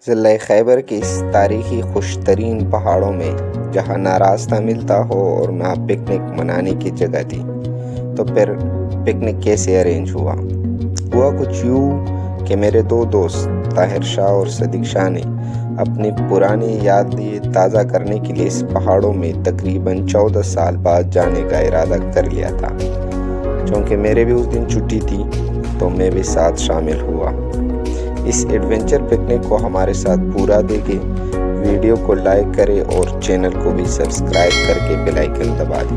ज़िला खैबर के इस तारीखी खुशतरीन पहाड़ों में जहाँ ना रास्ता मिलता हो और ना पिकनिक मनाने की जगह थी, तो फिर पिकनिक कैसे अरेंज हुआ? हुआ कुछ यूँ कि मेरे दो दोस्त ताहिर शाह और सदीक शाह ने अपनी पुरानी यादें ताज़ा करने के लिए इस पहाड़ों में तकरीबन 14 साल बाद जाने का इरादा कर लिया था। चूँकि मेरे भी उस दिन छुट्टी थी, तो मैं भी साथ शामिल हुआ। इस एडवेंचर पिकनिक को हमारे साथ पूरा देखें, वीडियो को लाइक करें और चैनल को भी सब्सक्राइब करके बेल आइकन दबा दें।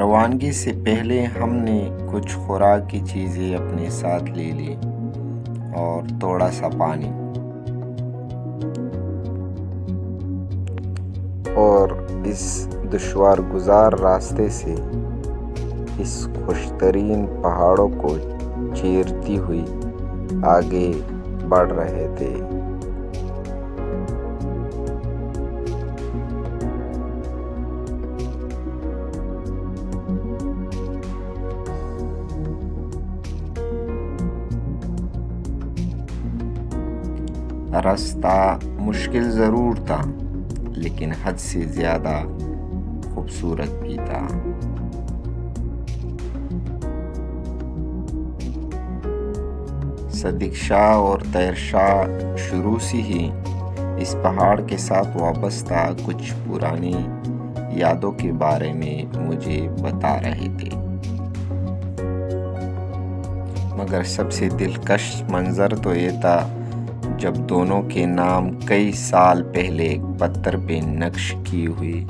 रवानगी से पहले हमने कुछ खुराक की चीज़ें अपने साथ ले ली और थोड़ा सा पानी, और इस दुश्वार गुजार रास्ते से इस खुशतरीन पहाड़ों को चीरती हुई आगे बढ़ रहे थे। रास्ता मुश्किल ज़रूर था, लेकिन हद से ज़्यादा खूबसूरत भी था। सदीक शाह और ताहिर शाह शुरू से ही इस पहाड़ के साथ वाबस्ता कुछ पुरानी यादों के बारे में मुझे बता रहे थे, मगर सबसे दिलकश मंजर तो ये था जब दोनों के नाम कई साल पहले एक पत्थर पे नक्श की हुई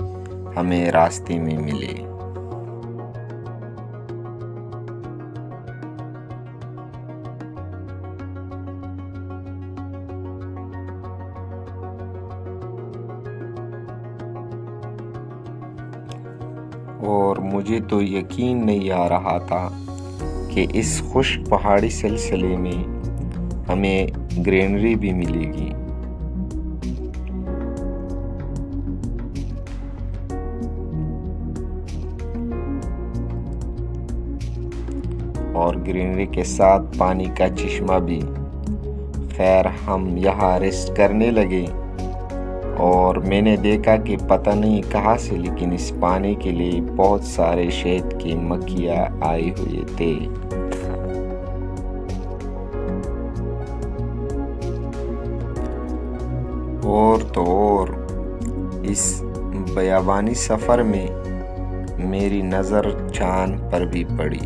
हमें रास्ते में मिले। और मुझे तो यकीन नहीं आ रहा था कि इस खुश्क पहाड़ी सिलसिले में हमें ग्रीनरी भी मिलेगी। और ग्रीनरी के साथ पानी का चश्मा भी। खैर, हम यहाँ रेस्ट करने लगे और मैंने देखा कि पता नहीं कहाँ से, लेकिन इस पानी के लिए बहुत सारे शहद की मक्खियाँ आए हुए थे। और तो और इस बयाबानी सफ़र में मेरी नज़र चांद पर भी पड़ी।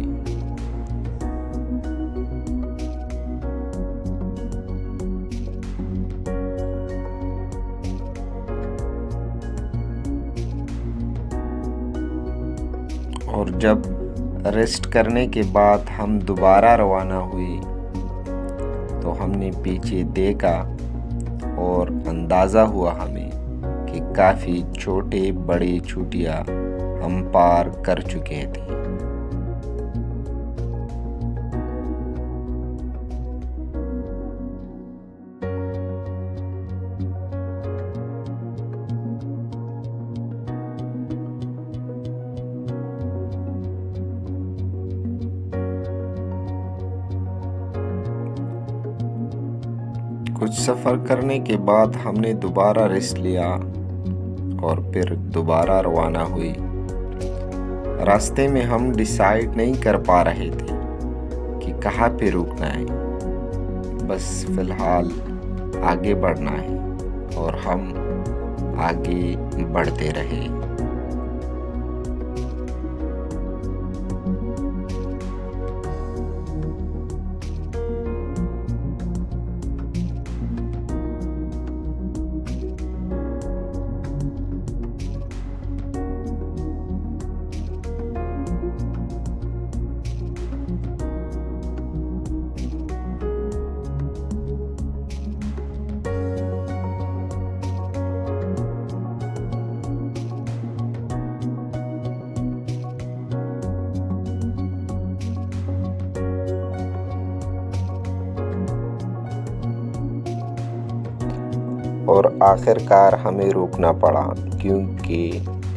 और जब रेस्ट करने के बाद हम दोबारा रवाना हुए, तो हमने पीछे देखा और अंदाज़ा हुआ हमें कि काफ़ी छोटे बड़े चोटियाँ हम पार कर चुके थे। कुछ सफ़र करने के बाद हमने दोबारा रेस्ट लिया और फिर दोबारा रवाना हुई। रास्ते में हम डिसाइड नहीं कर पा रहे थे कि कहाँ पे रुकना है, बस फ़िलहाल आगे बढ़ना है, और हम आगे बढ़ते रहे। और आखिरकार हमें रुकना पड़ा क्योंकि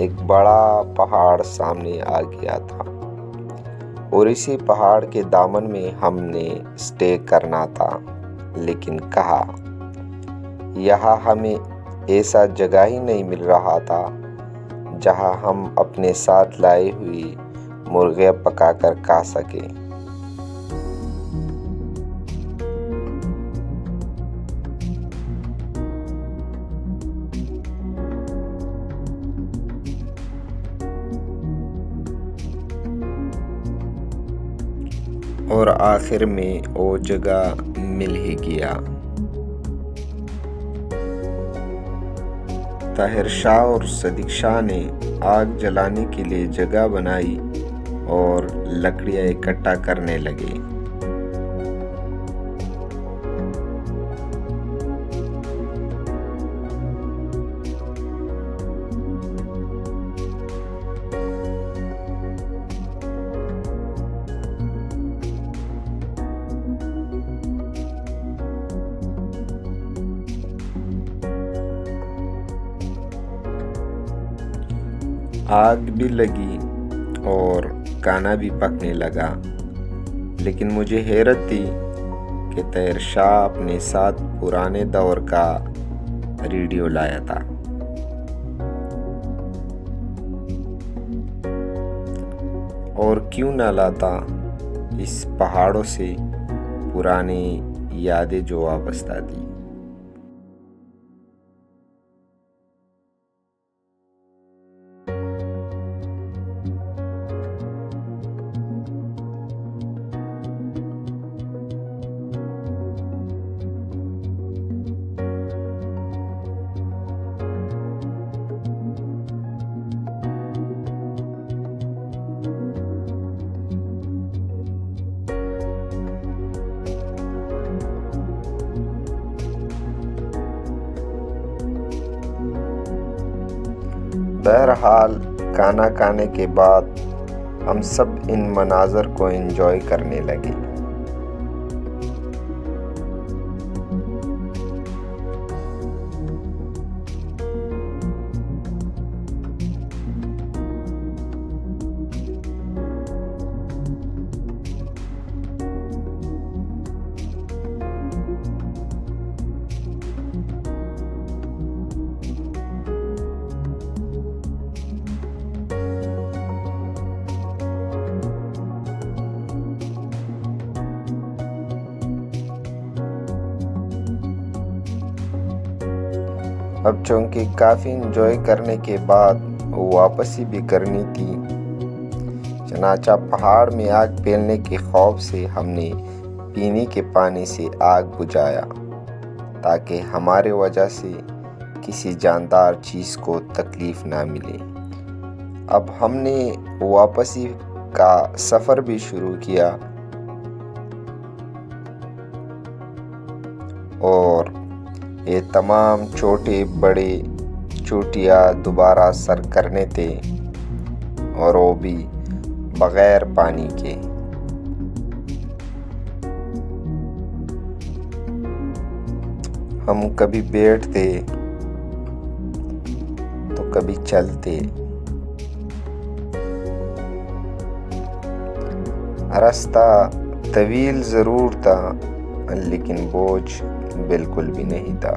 एक बड़ा पहाड़ सामने आ गया था और इसी पहाड़ के दामन में हमने स्टे करना था। लेकिन कहा, यहाँ हमें ऐसा जगह ही नहीं मिल रहा था जहाँ हम अपने साथ लाई हुई मुर्गियाँ पकाकर खा सकें। और आखिर में वो जगह मिल ही गया। ताहिर शाह और सदीक शाह ने आग जलाने के लिए जगह बनाई और लकड़ियाँ इकट्ठा करने लगे। आग भी लगी और खाना भी पकने लगा, लेकिन मुझे हैरत थी कि ताहिर शाह अपने साथ पुराने दौर का रेडियो लाया था। और क्यों ना लाता इस पहाड़ों से पुरानी यादें जो वाबस्ता थी। बहरहाल खाना खाने के बाद हम सब इन मनाज़र को एंजॉय करने लगे। अब चूंकि काफ़ी इंजॉय करने के बाद वापसी भी करनी थी, चनाचा पहाड़ में आग फैलने के खौफ से हमने पीने के पानी से आग बुझाया ताकि हमारे वजह से किसी जानदार चीज़ को तकलीफ़ ना मिले। अब हमने वापसी का सफ़र भी शुरू किया और ये तमाम छोटे बड़े चोटियाँ दोबारा सर करने थे और वो भी बग़ैर पानी के। हम कभी बैठते तो कभी चलते। रास्ता तवील ज़रूर था, लेकिन बोझ बिल्कुल भी नहीं था।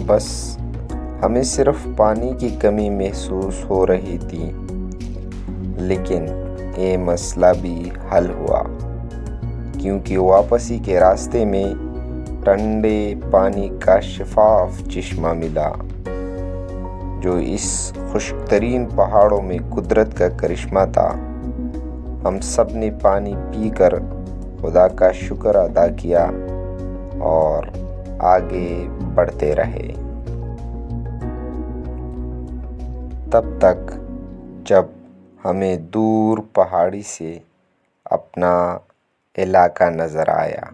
बस हमें सिर्फ पानी की कमी महसूस हो रही थी, लेकिन ये मसला भी हल हुआ क्योंकि वापसी के रास्ते में ठंडे पानी का शफाफ चश्मा मिला जो इस खुश्कतरीन पहाड़ों में कुदरत का करिश्मा था। हम सब ने पानी पीकर खुदा का शुक्र अदा किया और आगे बढ़ते रहे तब तक जब हमें दूर पहाड़ी से अपना इलाका नज़र आया।